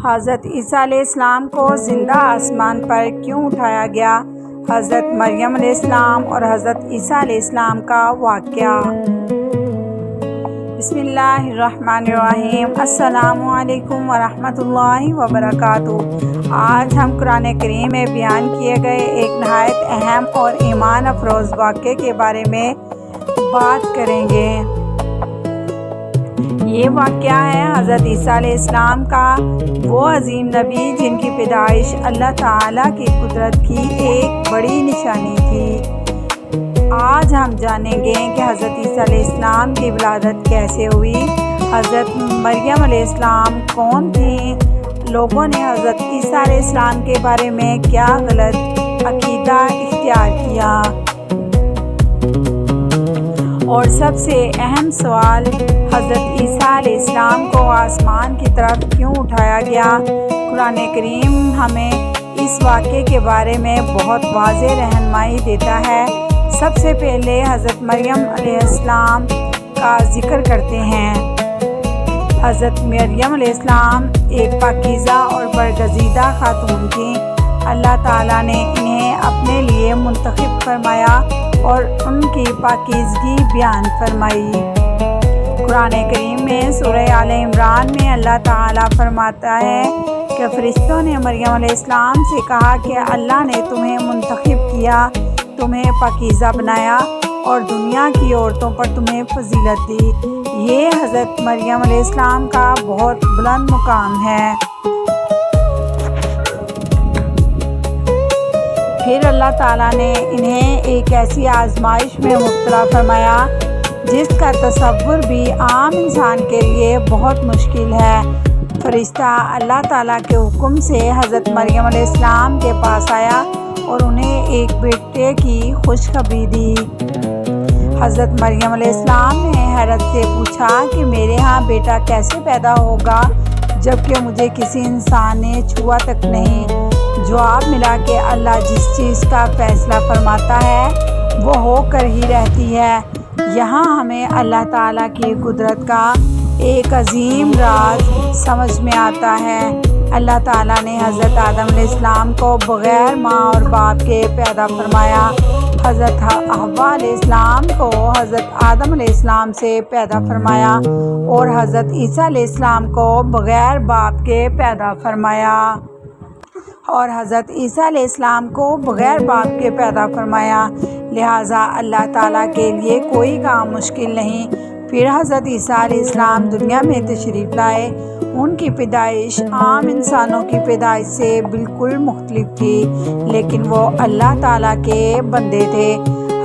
حضرت عیسیٰ علیہ السلام کو زندہ آسمان پر کیوں اٹھایا گیا؟ حضرت مریم علیہ السلام اور حضرت عیسیٰ علیہ السلام کا واقعہ۔ بسم اللہ الرحمن الرحیم۔ السلام علیکم ورحمۃ اللہ وبرکاتہ۔ آج ہم قرآن کریم میں بیان کیے گئے ایک نہایت اہم اور ایمان افروز واقعے کے بارے میں بات کریں گے۔ یہ واقعہ ہے حضرت عیسیٰ علیہ السلام کا، وہ عظیم نبی جن کی پیدائش اللہ تعالیٰ کی قدرت کی ایک بڑی نشانی تھی۔ آج ہم جانیں گے کہ حضرت عیسیٰ علیہ السلام کی ولادت کیسے ہوئی، حضرت مریم علیہ السلام کون تھیں، لوگوں نے حضرت عیسیٰ علیہ السلام کے بارے میں کیا غلط عقیدہ اختیار کیا، اور سب سے اہم سوال، حضرت عیسیٰ علیہ السلام کو آسمان کی طرف کیوں اٹھایا گیا؟ قرآن کریم ہمیں اس واقعے کے بارے میں بہت واضح رہنمائی دیتا ہے۔ سب سے پہلے حضرت مریم علیہ السلام کا ذکر کرتے ہیں۔ حضرت مریم علیہ السلام ایک پاکیزہ اور برگزیدہ خاتون تھیں۔ اللہ تعالیٰ نے انہیں اپنے لیے منتخب فرمایا اور ان کی پاکیزگی بیان فرمائی۔ قرآن کریم میں سورہ آل عمران میں اللہ تعالیٰ فرماتا ہے کہ فرشتوں نے مریم علیہ السلام سے کہا کہ اللہ نے تمہیں منتخب کیا، تمہیں پاکیزہ بنایا اور دنیا کی عورتوں پر تمہیں فضیلت دی۔ یہ حضرت مریم علیہ السلام کا بہت بلند مقام ہے۔ پھر اللہ تعالیٰ نے انہیں ایک ایسی آزمائش میں مبتلا فرمایا جس کا تصور بھی عام انسان کے لیے بہت مشکل ہے۔ فرشتہ اللہ تعالیٰ کے حکم سے حضرت مریم علیہ السلام کے پاس آیا اور انہیں ایک بیٹے کی خوشخبری دی۔ حضرت مریم علیہ السلام نے حیرت سے پوچھا کہ میرے ہاں بیٹا کیسے پیدا ہوگا جبکہ مجھے کسی انسان نے چھوا تک نہیں؟ جواب ملا کہ اللہ جس چیز کا فیصلہ فرماتا ہے وہ ہو کر ہی رہتی ہے۔ یہاں ہمیں اللہ تعالیٰ کی قدرت کا ایک عظیم راز سمجھ میں آتا ہے۔ اللہ تعالیٰ نے حضرت آدم علیہ السلام کو بغیر ماں اور باپ کے پیدا فرمایا، حضرت حوا علیہ السلام کو حضرت آدم علیہ السلام سے پیدا فرمایا اور حضرت عیسیٰ علیہ السلام کو بغیر باپ کے پیدا فرمایا، اور حضرت عیسیٰ علیہ السلام کو بغیر باپ کے پیدا فرمایا۔ لہٰذا اللہ تعالیٰ کے لیے کوئی کام مشکل نہیں۔ پھر حضرت عیسیٰ علیہ السلام دنیا میں تشریف لائے۔ ان کی پیدائش عام انسانوں کی پیدائش سے بالکل مختلف تھی، لیکن وہ اللہ تعالیٰ کے بندے تھے۔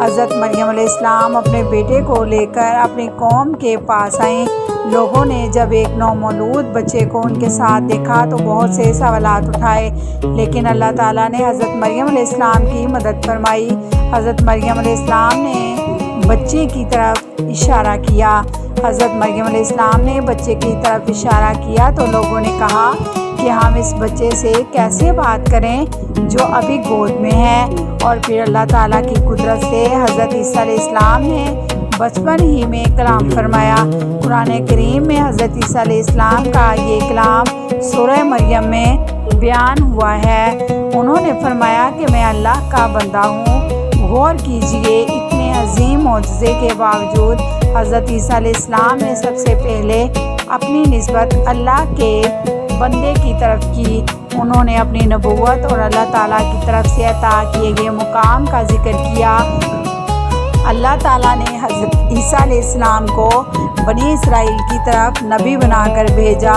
حضرت مریم علیہ السلام اپنے بیٹے کو لے کر اپنی قوم کے پاس آئیں۔ لوگوں نے جب ایک نومولود بچے کو ان کے ساتھ دیکھا تو بہت سے سوالات اٹھائے، لیکن اللہ تعالیٰ نے حضرت مریم علیہ السلام کی مدد فرمائی۔ حضرت مریم علیہ السلام نے بچے کی طرف اشارہ کیا۔ حضرت مریم علیہ السلام نے بچے کی طرف اشارہ کیا تو لوگوں نے کہا کہ ہم اس بچے سے کیسے بات کریں جو ابھی گود میں ہے، اور پھر اللہ تعالیٰ کی قدرت سے حضرت عیسیٰ علیہ السلام نے بچپن ہی میں کلام فرمایا۔ قرآن کریم میں حضرت عیسیٰ علیہ السلام کا یہ کلام سورہ مریم میں بیان ہوا ہے۔ انہوں نے فرمایا کہ میں اللہ کا بندہ ہوں۔ غور کیجئے، اتنے عظیم معجزے کے باوجود حضرت عیسیٰ علیہ السلام نے سب سے پہلے اپنی نسبت اللہ کے بندے کی طرف کی۔ انہوں نے اپنی نبوت اور اللہ تعالیٰ کی طرف سے عطا کیے گئے مقام کا ذکر کیا۔ اللہ تعالیٰ نے حضرت عیسیٰ علیہ السلام کو بنی اسرائیل کی طرف نبی بنا کر بھیجا،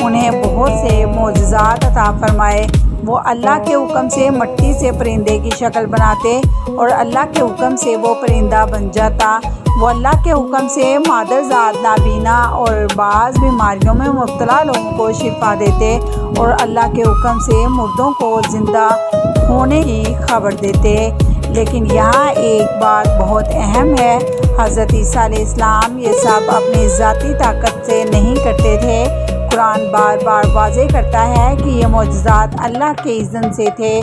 انہیں بہت سے معجزات عطا فرمائے۔ وہ اللہ کے حکم سے مٹی سے پرندے کی شکل بناتے اور اللہ کے حکم سے وہ پرندہ بن جاتا۔ وہ اللہ کے حکم سے مادرزاد نابینا اور بعض بیماریوں میں مبتلا لوگوں کو شفا دیتے اور اللہ کے حکم سے مردوں کو زندہ ہونے کی خبر دیتے۔ لیکن یہاں ایک بات بہت اہم ہے، حضرت عیسیٰ علیہ السلام یہ سب اپنی ذاتی طاقت سے نہیں کرتے تھے۔ قرآن بار بار واضح کرتا ہے کہ یہ معجزات اللہ کے اذن سے تھے۔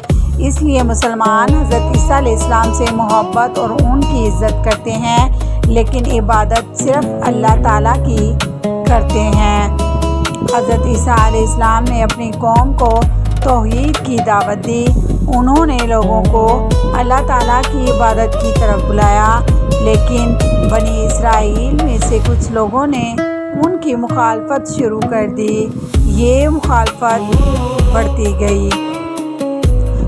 اس لیے مسلمان حضرت عیسیٰ علیہ السلام سے محبت اور ان کی عزت کرتے ہیں، لیکن عبادت صرف اللہ تعالیٰ کی کرتے ہیں۔ حضرت عیسیٰ علیہ السلام نے اپنی قوم کو توحید کی دعوت دی۔ انہوں نے لوگوں کو اللہ تعالیٰ کی عبادت کی طرف بلایا، لیکن بنی اسرائیل میں سے کچھ لوگوں نے ان کی مخالفت شروع کر دی۔ یہ مخالفت بڑھتی گئی۔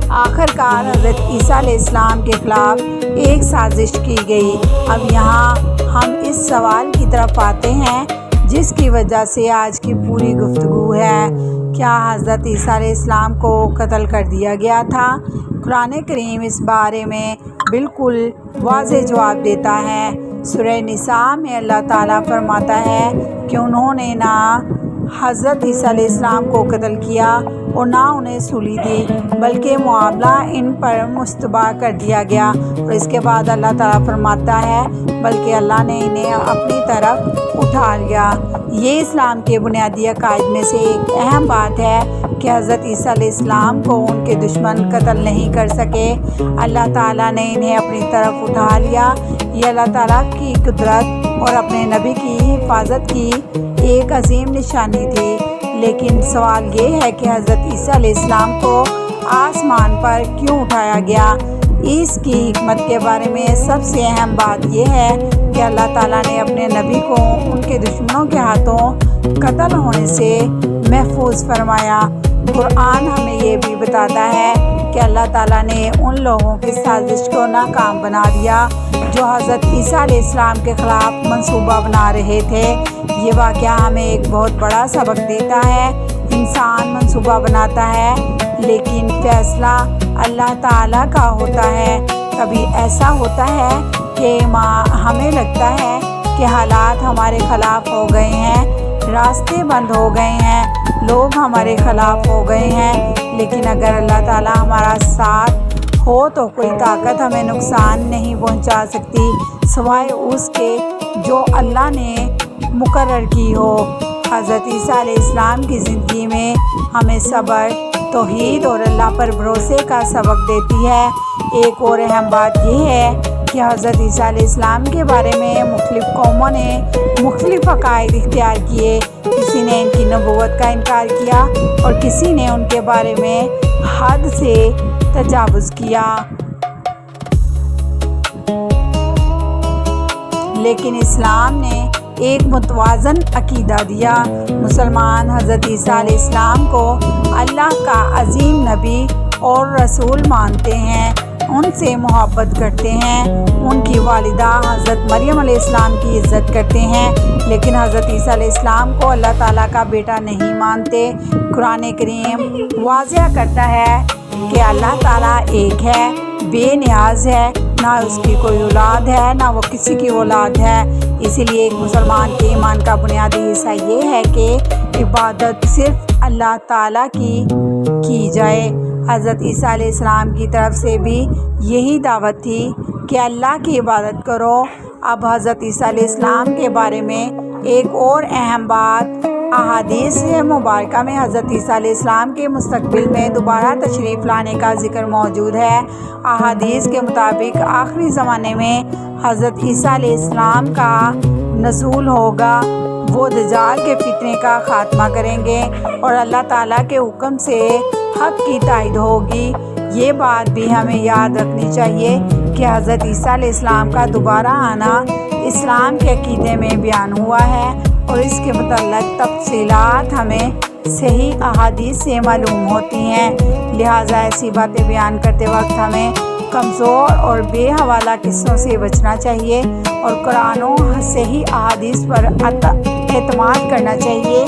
آخرکار حضرت عیسیٰ علیہ السلام کے خلاف ایک سازش کی گئی۔ اب یہاں ہم اس سوال کی طرف آتے ہیں جس کی وجہ سے آج کی پوری گفتگو ہے، کیا حضرت عیسیٰ علیہ السلام کو قتل کر دیا گیا تھا؟ قرآن کریم اس بارے میں بالکل واضح جواب دیتا ہے۔ سورہ نساء میں اللہ تعالیٰ فرماتا ہے کہ انہوں نے نہ حضرت عیسیٰ علیہ السلام کو قتل کیا اور نہ انہیں سولی دی، بلکہ معاملہ ان پر مشتبہ کر دیا گیا۔ اور اس کے بعد اللہ تعالیٰ فرماتا ہے بلکہ اللہ نے انہیں اپنی طرف اٹھا لیا۔ یہ اسلام کے بنیادی عقائد میں سے ایک اہم بات ہے کہ حضرت عیسیٰ علیہ السلام کو ان کے دشمن قتل نہیں کر سکے۔ اللہ تعالیٰ نے انہیں اپنی طرف اٹھا لیا۔ یہ اللہ تعالیٰ کی قدرت اور اپنے نبی کی حفاظت کی ایک عظیم نشانی تھی۔ لیکن سوال یہ ہے کہ حضرت عیسیٰ علیہ السلام کو آسمان پر کیوں اٹھایا گیا؟ اس کی حکمت کے بارے میں سب سے اہم بات یہ ہے کہ اللہ تعالیٰ نے اپنے نبی کو ان کے دشمنوں کے ہاتھوں قتل ہونے سے محفوظ فرمایا۔ قرآن ہمیں یہ بھی بتاتا ہے کہ اللہ تعالیٰ نے ان لوگوں کی سازش کو ناکام بنا دیا جو حضرت عیسیٰ علیہ السلام کے خلاف منصوبہ بنا رہے تھے۔ یہ واقعہ ہمیں ایک بہت بڑا سبق دیتا ہے۔ انسان منصوبہ بناتا ہے لیکن فیصلہ اللہ تعالیٰ کا ہوتا ہے۔ کبھی ایسا ہوتا ہے کہ ہمیں لگتا ہے کہ حالات ہمارے خلاف ہو گئے ہیں، راستے بند ہو گئے ہیں، لوگ ہمارے خلاف ہو گئے ہیں، لیکن اگر اللہ تعالیٰ ہمارا ساتھ ہو تو کوئی طاقت ہمیں نقصان نہیں پہنچا سکتی سوائے اس کے جو اللہ نے مقرر کی ہو۔ حضرت عیسیٰ علیہ السلام کی زندگی میں ہمیں صبر، توحید اور اللہ پر بھروسے کا سبق دیتی ہے۔ ایک اور اہم بات یہ ہے کہ حضرت عیسیٰ علیہ السلام کے بارے میں مختلف قوموں نے مختلف عقائد اختیار کیے۔ کسی نے ان کی نبوت کا انکار کیا اور کسی نے ان کے بارے میں حد سے تجاوز کیا۔ لیکن اسلام نے ایک متوازن عقیدہ دیا۔ مسلمان حضرت عیسیٰ علیہ السلام کو اللہ کا عظیم نبی اور رسول مانتے ہیں، ان سے محبت کرتے ہیں، ان کی والدہ حضرت مریم علیہ السلام کی عزت کرتے ہیں، لیکن حضرت عیسیٰ علیہ السلام کو اللہ تعالیٰ کا بیٹا نہیں مانتے۔ قرآن کریم واضح کرتا ہے کہ اللہ تعالیٰ ایک ہے، بے نیاز ہے، نہ اس کی کوئی اولاد ہے نہ وہ کسی کی اولاد ہے۔ اسی لیے ایک مسلمان کے ایمان کا بنیادی حصہ یہ ہے کہ عبادت صرف اللہ تعالیٰ کی جائے۔ حضرت عیسیٰ علیہ السلام کی طرف سے بھی یہی دعوت تھی کہ اللہ کی عبادت کرو۔ اب حضرت عیسیٰ علیہ السلام کے بارے میں ایک اور اہم بات، احادیث مبارکہ میں حضرت عیسیٰ علیہ السلام کے مستقبل میں دوبارہ تشریف لانے کا ذکر موجود ہے۔ احادیث کے مطابق آخری زمانے میں حضرت عیسیٰ علیہ السلام کا نزول ہوگا۔ وہ دجال کے فتنے کا خاتمہ کریں گے اور اللہ تعالیٰ کے حکم سے حق کی تائید ہوگی۔ یہ بات بھی ہمیں یاد رکھنی چاہیے کہ حضرت عیسیٰ علیہ السلام کا دوبارہ آنا اسلام کے عقیدے میں بیان ہوا ہے اور اس کے متعلق تفصیلات ہمیں صحیح احادیث سے معلوم ہوتی ہیں۔ لہٰذا ایسی باتیں بیان کرتے وقت ہمیں کمزور اور بے حوالہ قصوں سے بچنا چاہیے اور قرآن و صحیح احادیث پر اعتماد کرنا چاہیے۔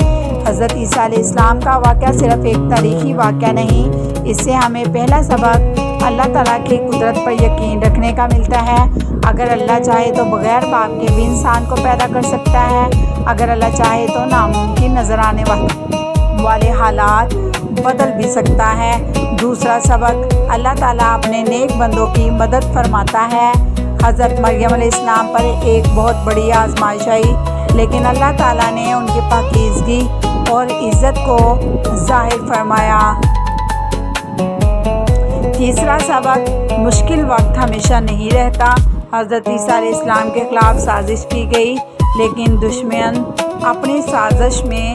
حضرت عیسیٰ علیہ السلام کا واقعہ صرف ایک تاریخی واقعہ نہیں، اس سے ہمیں پہلا سبق اللہ تعالیٰ کی قدرت پر یقین رکھنے کا ملتا ہے۔ اگر اللہ چاہے تو بغیر باپ کے بھی انسان کو پیدا کر سکتا ہے، اگر اللہ چاہے تو ناممکن نظر آنے والے حالات بدل بھی سکتا ہے۔ دوسرا سبق، اللہ تعالیٰ اپنے نیک بندوں کی مدد فرماتا ہے۔ حضرت مریم علیہ السلام پر ایک بہت بڑی آزمائش آئی، لیکن اللہ تعالیٰ نے ان کی پاکیزگی اور عزت کو ظاہر فرمایا۔ تیسرا سبق، مشکل وقت ہمیشہ نہیں رہتا۔ حضرت عیسیٰ علیہ السلام کے خلاف سازش کی گئی، لیکن دشمن اپنی سازش میں